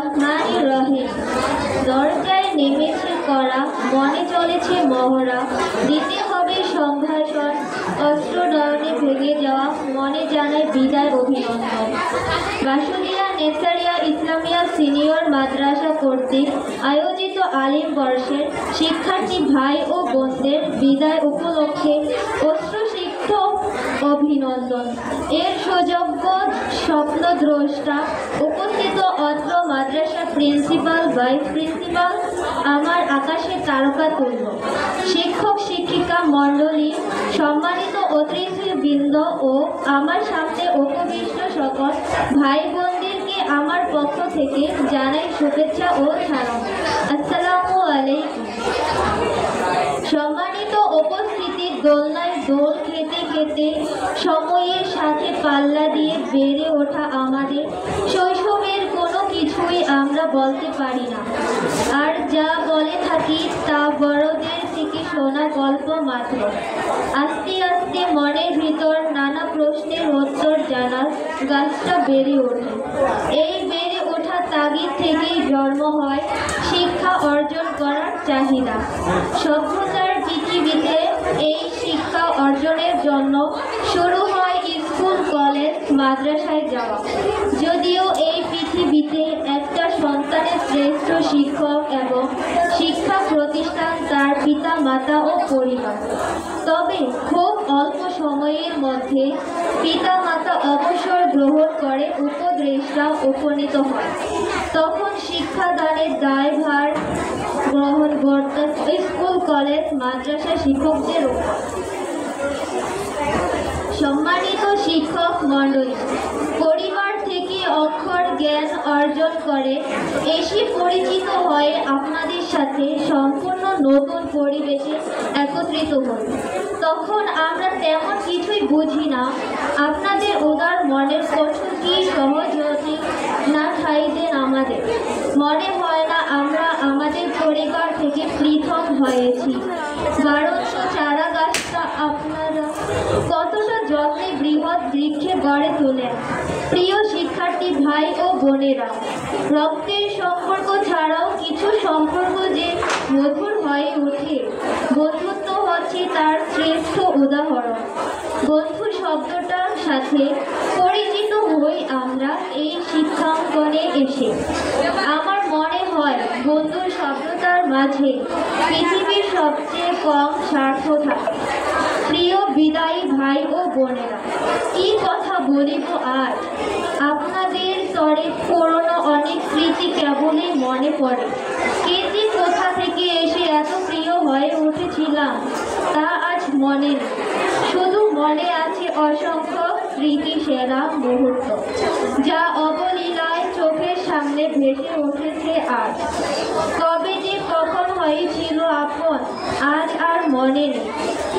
রহমানির রহিম। দরজায় নেমেছে কড়া, মনে চলেছে মহড়া, দিতে হবে সম্ভাষণ, অস্ত্র ডাউনে ভেঙে যাওয়া, মনে জানায় বিদায় অভিনন্দন। বাসুদিয়া নেসারিয়া ইসলামিয়া সিনিয়র মাদ্রাসা কর্তৃক আয়োজিত আলিম বর্ষের শিক্ষার্থী ভাই ও বোনদের বিদায় উপলক্ষে অশ্রুসিক্ত অভিনন্দন। এর সুযোগ্য স্বপ্নদ্রষ্টা উপস্থিত অত্র মাদ্রাসা প্রিন্সিপাল, ভাইস প্রিন্সিপাল, আমার আকাশে তারকা তুল্য শিক্ষক শিক্ষিকা মণ্ডলী, সম্মানিত অতিথিবৃন্দ ও আমার সামনে উপবিষ্ট সকল ভাই বোনদেরকে আমার পক্ষ থেকে জানাই শুভেচ্ছা ও সালাম। আসসালামু আলাইকুম। সম্মানিত উপস্থিতি, দোলনায় দোল খেতে খেতে সময়ের সাথে পাল্লা দিয়ে বেড়ে ওঠা আমাদের শৈশবের কোনো কিছুই আমরা বলতে পারি না, আর যা বলে থাকি তা বড়দের থেকে শোনা গল্প মাত্র। আস্তে আস্তে মনের ভিতর নানা প্রশ্নের উত্তর জানার গাছটা বেড়ে ওঠে। এই বেড়ে ওঠা তাগিদ থেকেই জন্ম হয় শিক্ষা অর্জন করার চাহিদা। সভ্যতার পৃথিবীতে এই শিক্ষা অর্জনের জন্য শুরু হয় স্কুল, কলেজ, মাদ্রাসায় যাওয়া। যদিও এই পৃথিবীতে একটা সন্তানের শ্রেষ্ঠ শিক্ষক এবং শিক্ষা প্রতিষ্ঠান তার পিতা মাতা ও পরিবার, তবে খুব অল্প সময়ের মধ্যে পিতা মাতা অবসর গ্রহণ করে উপদেষ্টা উপনীত হয়। তখন শিক্ষাদানের দায়ভার গ্রহণ করতে স্কুল, কলেজ, মাদ্রাসা শিক্ষকদের উপর। সম্মানিত শিক্ষক মণ্ডলী, পরিবার থেকে অক্ষর জ্ঞান অর্জন করে এসে পরিচিত হয়ে আপনাদের সাথে সম্পূর্ণ নতুন পরিবেশে একত্রিত হই। তখন আমরা তেমন কিছুই বুঝি না। আপনাদের উদার মনের কঠোর কি সহজতে না ঠাঁই দেন আমাদের। মনে হয় না আমরা আমাদের পরিবার থেকে পৃথক হয়েছি, বরঞ্চ চারা গাছটা আপনারা কতটা যত্নে বৃহৎ বৃক্ষে গড়ে তোলেন। প্রিয় শিক্ষার্থী ভাই ও বোনেরা, রক্তের সম্পর্ক ছাড়াও কিছু সম্পর্ক যে মধুর হয়ে ওঠে, বন্ধুত্ব হচ্ছে তার শ্রেষ্ঠ উদাহরণ। বন্ধু শব্দটার সাথে পরিচিত হই আমরা এই শিক্ষাঙ্গনে এসে। আমার মনে হয় বন্ধুর শব্দটার মাঝে পৃথিবীর সবচেয়ে কম স্বার্থ থাকে। প্রিয় বিদায়ী ভাই ও বোনেরা, কি কথা বলিব আজ। আপনাদের তরে পুরনো অনেক স্মৃতি কেবলই মনে পড়ে। কে যে কোথা থেকে এসে এত প্রিয় হয়ে উঠেছিলাম তা আজ মনে নেই। শুধু মনে আছে অসংখ্য স্মৃতি সেরা মুহূর্ত, যা অবলীলায় চোখের সামনে ভেসে উঠেছে আজ। কবে যে কখন হয়েছিল আপন আজ আর মনে নেই।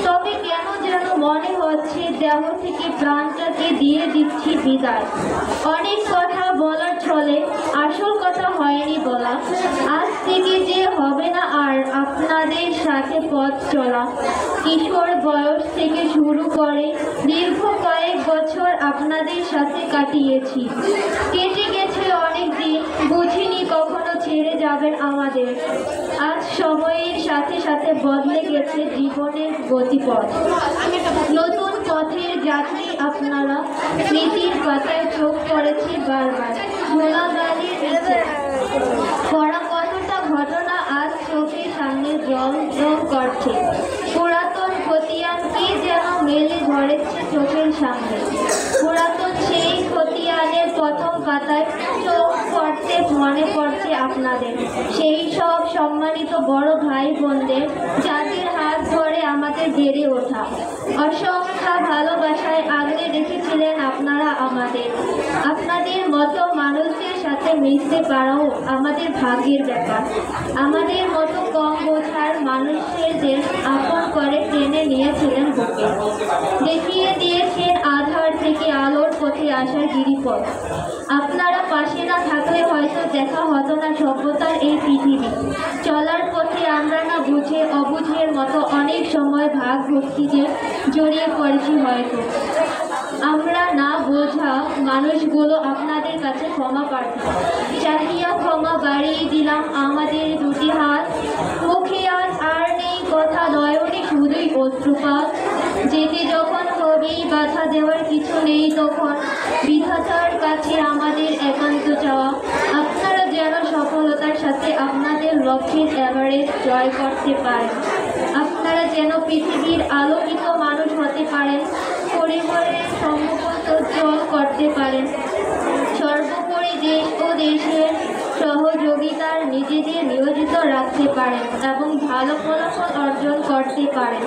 তবে কেন যেন মনে হচ্ছে দেহ থেকে প্রাণটাকে দিয়ে দিচ্ছি বিদায়। অনেক কথা বলার ছলে আসল কথা হয়নি বলা। আজ থেকে যে হবে না আর আপনাদের সাথে পথ চলা। কিশোর বয়স থেকে শুরু করে দীর্ঘ কয়েক বছর আপনাদের সাথে কাটিয়েছি। কেটে গেছে অনেক দিন, বুঝিনি কখনো ছেড়ে যাবেন আমাদের। আজ সময়ের সাথে সাথে বদলে গেছে জীবনের গতিপথ। নতুন পথের যাত্রী আপনারা, স্মৃতির পাতায় চোখ পড়েছে বারবার ধুলাবালির নিচে। পড়া কতটা ঘটনা আজ চোখের সামনে জল জল করছে। পুরাতন খতিয়ান কি যেন মেলে ধরেছে চোখের সামনে। পুরাতন সেই খতিয়ানের প্রথম পাতায় চোখ পড়তে মনে পড়ছে আপনাদের সেই সব সম্মানিত বড় ভাই বোনদের, যাদের হাত ধরে আমাদের বেড়ে ওঠা। অসংখ্য ভালোবাসায় আগলে রেখেছিলেন আপনারা আমাদের। আপনাদের মতো মানুষদের সাথে মিশতে পারাও আমাদের ভাগ্যের ব্যাপার। আমাদের মতো কম বোঝার মানুষদের আপন করে টেনে নিয়েছিলেন বুকে। দেখিয়ে দিয়েছেন আধার থেকে আলোর পথে আসার গিরিপথ। আপনারা পাশে না থাকলে হয়তো দেখা হতো না সভ্যতার এই পৃথিবী। চলার পথে আমরা না বুঝে অবুঝের মতো অনেক সময় ভাগ ভক্তিতে জড়িয়ে পড়েছি হয়তো। আমরা না বোঝা মানুষগুলো আপনাদের কাছে ক্ষমা প্রার্থী, চাহিয়া ক্ষমা নাম আমাদের দুটি হাত, মুখে আজ আর নেই কথা, নয়নে শুধুই অশ্রুপাত। যেতে যখন হবেই, বাধা দেওয়ার কিছু নেই তখন, বিধাতার কাছে আমাদের একান্ত চাওয়া, আপনারা যেন সফলতার সাথে আপনাদের লক্ষ্যের এভারেস্ট জয় করতে পারেন। আপনারা যেন পৃথিবীর আলোকিত মানুষ হতে পারেন, পরিবারের সম্মুখত উজ্জ্বল করতে পারেন। সর্বোপরি দেশ ও দেশের সহযোগিতার নিজেদের নিয়োজিত রাখতে পারেন এবং ভালো ফলাফল অর্জন করতে পারেন।